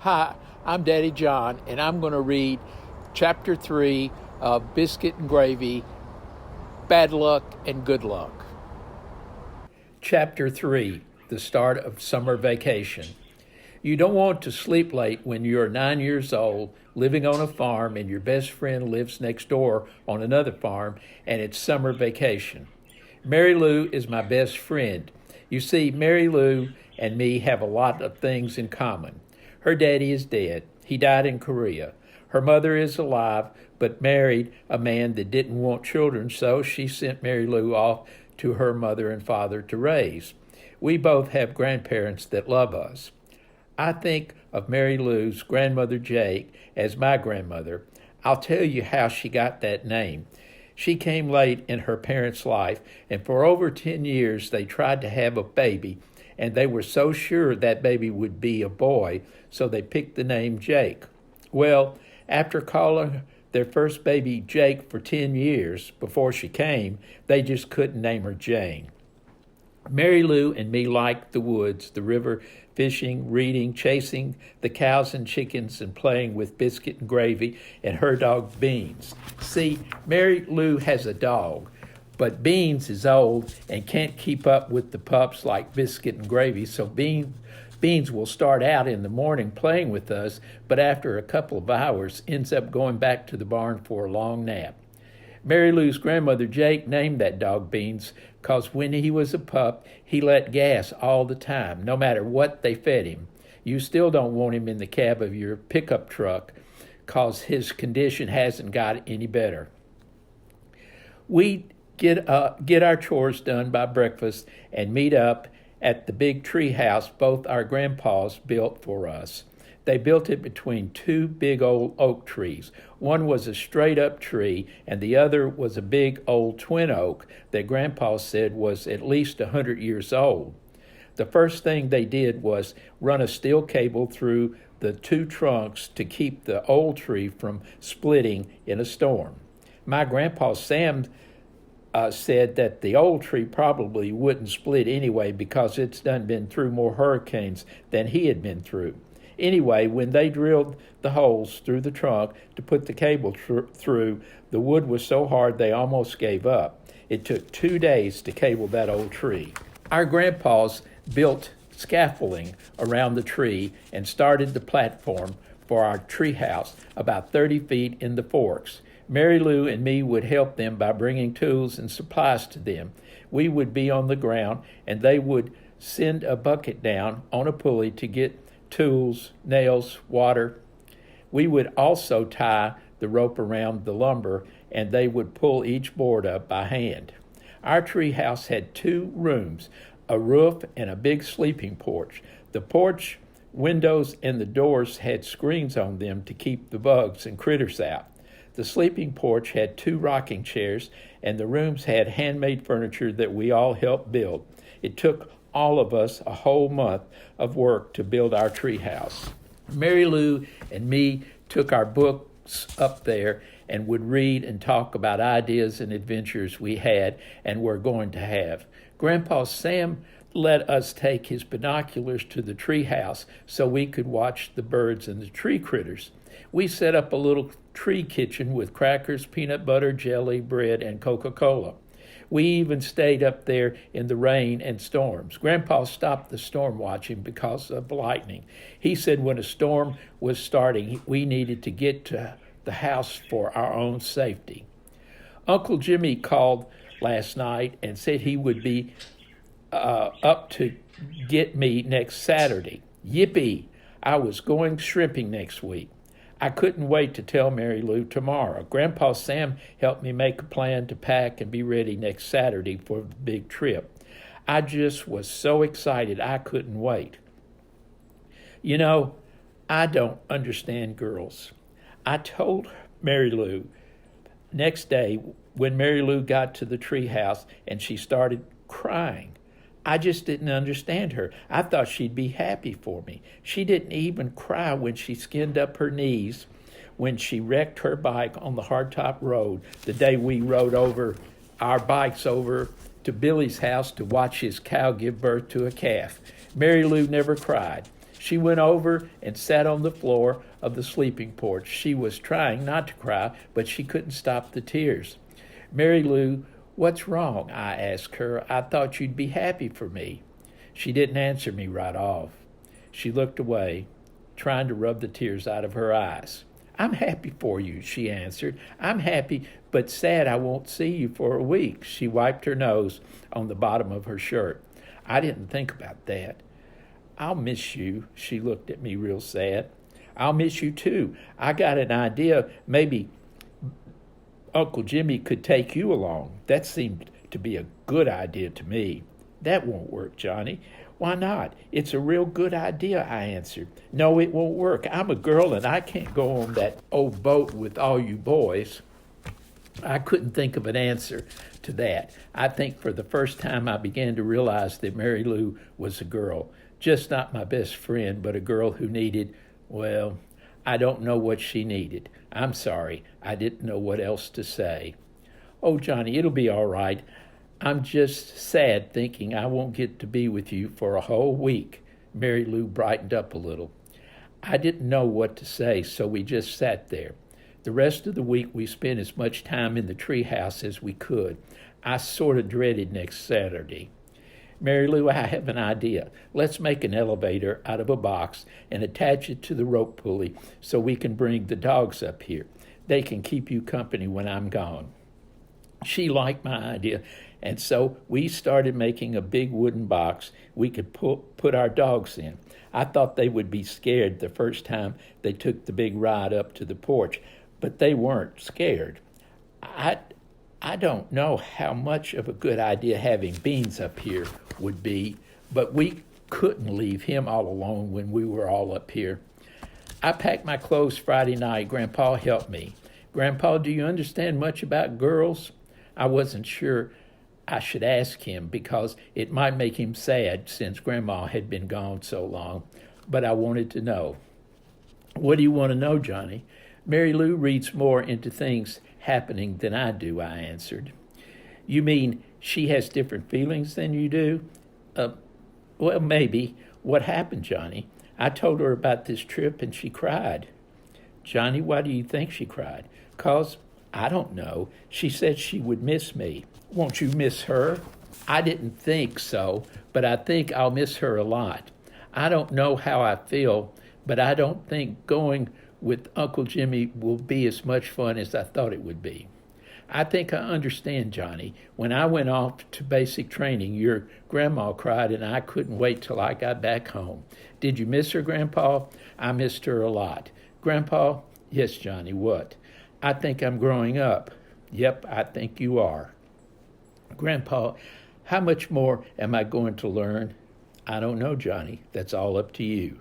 Hi, I'm Daddy John, and I'm going to read Chapter 3 of Biscuit and Gravy, Bad Luck and Good Luck. Chapter 3, the start of summer vacation. You don't want to sleep late when you're 9 years old, living on a farm, and your best friend lives next door on another farm, and it's summer vacation. Mary Lou is my best friend. You see, Mary Lou and me have a lot of things in common. Her daddy is dead. He died in Korea. Her mother is alive, but married a man that didn't want children, so she sent Mary Lou off to her mother and father to raise. We both have grandparents that love us. I think of Mary Lou's grandmother Jake as my grandmother. I'll tell you how she got that name. She came late in her parents' life, and for over 10 years they tried to have a baby, and they were so sure that baby would be a boy, so they picked the name Jake. Well, after calling their first baby Jake for 10 years before she came, they just couldn't name her Jane. Mary Lou and me liked the woods, the river, fishing, reading, chasing the cows and chickens, and playing with Biscuit and Gravy and her dog Beans. See, Mary Lou has a dog, but Beans is old and can't keep up with the pups like Biscuit and Gravy, so Beans will start out in the morning playing with us, but after a couple of hours ends up going back to the barn for a long nap. Mary Lou's grandmother Jake named that dog Beans because when he was a pup, he let gas all the time, no matter what they fed him. You still don't want him in the cab of your pickup truck because his condition hasn't got any better. We get our chores done by breakfast and meet up at the big tree house both our grandpas built for us. They built it between two big old oak trees. One was a straight-up tree, and the other was a big old twin oak that Grandpa said was at least 100 years old. The first thing they did was run a steel cable through the two trunks to keep the old tree from splitting in a storm. My Grandpa Sam said that the old tree probably wouldn't split anyway because it's done been through more hurricanes than he had been through. Anyway, when they drilled the holes through the trunk to put the cable through, the wood was so hard they almost gave up. It took 2 days to cable that old tree. Our grandpas built scaffolding around the tree and started the platform for our tree house about 30 feet in the forks. Mary Lou and me would help them by bringing tools and supplies to them. We would be on the ground, and they would send a bucket down on a pulley to get tools, nails, water. We would also tie the rope around the lumber, and they would pull each board up by hand. Our tree house had 2 rooms, a roof and a big sleeping porch. The porch windows and the doors had screens on them to keep the bugs and critters out. The sleeping porch had 2 rocking chairs, and the rooms had handmade furniture that we all helped build. It took all of us a whole month of work to build our tree house. Mary Lou and me took our books up there and would read and talk about ideas and adventures we had and were going to have. Grandpa Sam let us take his binoculars to the tree house so we could watch the birds and the tree critters. We set up a little tree kitchen with crackers, peanut butter, jelly, bread, and Coca-Cola. We even stayed up there in the rain and storms. Grandpa stopped the storm watching because of lightning. He said when a storm was starting, we needed to get to the house for our own safety. Uncle Jimmy called last night and said he would be up to get me next Saturday. Yippee! I was going shrimping next week. I couldn't wait to tell Mary Lou tomorrow. Grandpa Sam helped me make a plan to pack and be ready next Saturday for the big trip. I just was so excited I couldn't wait. You know, I don't understand girls. I told Mary Lou next day when Mary Lou got to the tree house and she started crying. I just didn't understand her. I thought she'd be happy for me. She didn't even cry when she skinned up her knees when she wrecked her bike on the hardtop road the day we rode our bikes over to Billy's house to watch his cow give birth to a calf. Mary Lou never cried. She went over and sat on the floor of the sleeping porch. She was trying not to cry, but she couldn't stop the tears. Mary Lou, what's wrong? I asked her. I thought you'd be happy for me. She didn't answer me right off. She looked away, trying to rub the tears out of her eyes. I'm happy for you, she answered. I'm happy, but sad I won't see you for a week. She wiped her nose on the bottom of her shirt. I didn't think about that. I'll miss you. She looked at me real sad. I'll miss you too. I got an idea. Maybe Uncle Jimmy could take you along. That seemed to be a good idea to me. That won't work, Johnny. Why not? It's a real good idea, I answered. No, it won't work. I'm a girl and I can't go on that old boat with all you boys. I couldn't think of an answer to that. I think for the first time I began to realize that Mary Lou was a girl. Just not my best friend, but a girl who needed, well, I don't know what she needed. I'm sorry. I didn't know what else to say. Oh, Johnny, it'll be all right. I'm just sad thinking I won't get to be with you for a whole week. Mary Lou brightened up a little. I didn't know what to say, so we just sat there. The rest of the week we spent as much time in the treehouse as we could. I sort of dreaded next Saturday. Mary Lou, I have an idea. Let's make an elevator out of a box and attach it to the rope pulley so we can bring the dogs up here. They can keep you company when I'm gone. She liked my idea, and so we started making a big wooden box we could put our dogs in. I thought they would be scared the first time they took the big ride up to the porch, but they weren't scared. I don't know how much of a good idea having Beans up here would be, but we couldn't leave him all alone when we were all up here. I packed my clothes Friday night. Grandpa helped me. Grandpa, do you understand much about girls? I wasn't sure I should ask him because it might make him sad since Grandma had been gone so long, but I wanted to know. What do you want to know, Johnny? Mary Lou reads more into things happening than I do, I answered. You mean she has different feelings than you do? Well, maybe. What happened, Johnny? I told her about this trip and she cried. Johnny, why do you think she cried? 'Cause I don't know. She said she would miss me. Won't you miss her? I didn't think so, but I think I'll miss her a lot. I don't know how I feel, but I don't think going with Uncle Jimmy will be as much fun as I thought it would be. I think I understand, Johnny. When I went off to basic training, your grandma cried and I couldn't wait till I got back home. Did you miss her, Grandpa? I missed her a lot. Grandpa? Yes, Johnny, what? I think I'm growing up. Yep, I think you are. Grandpa, how much more am I going to learn? I don't know, Johnny. That's all up to you.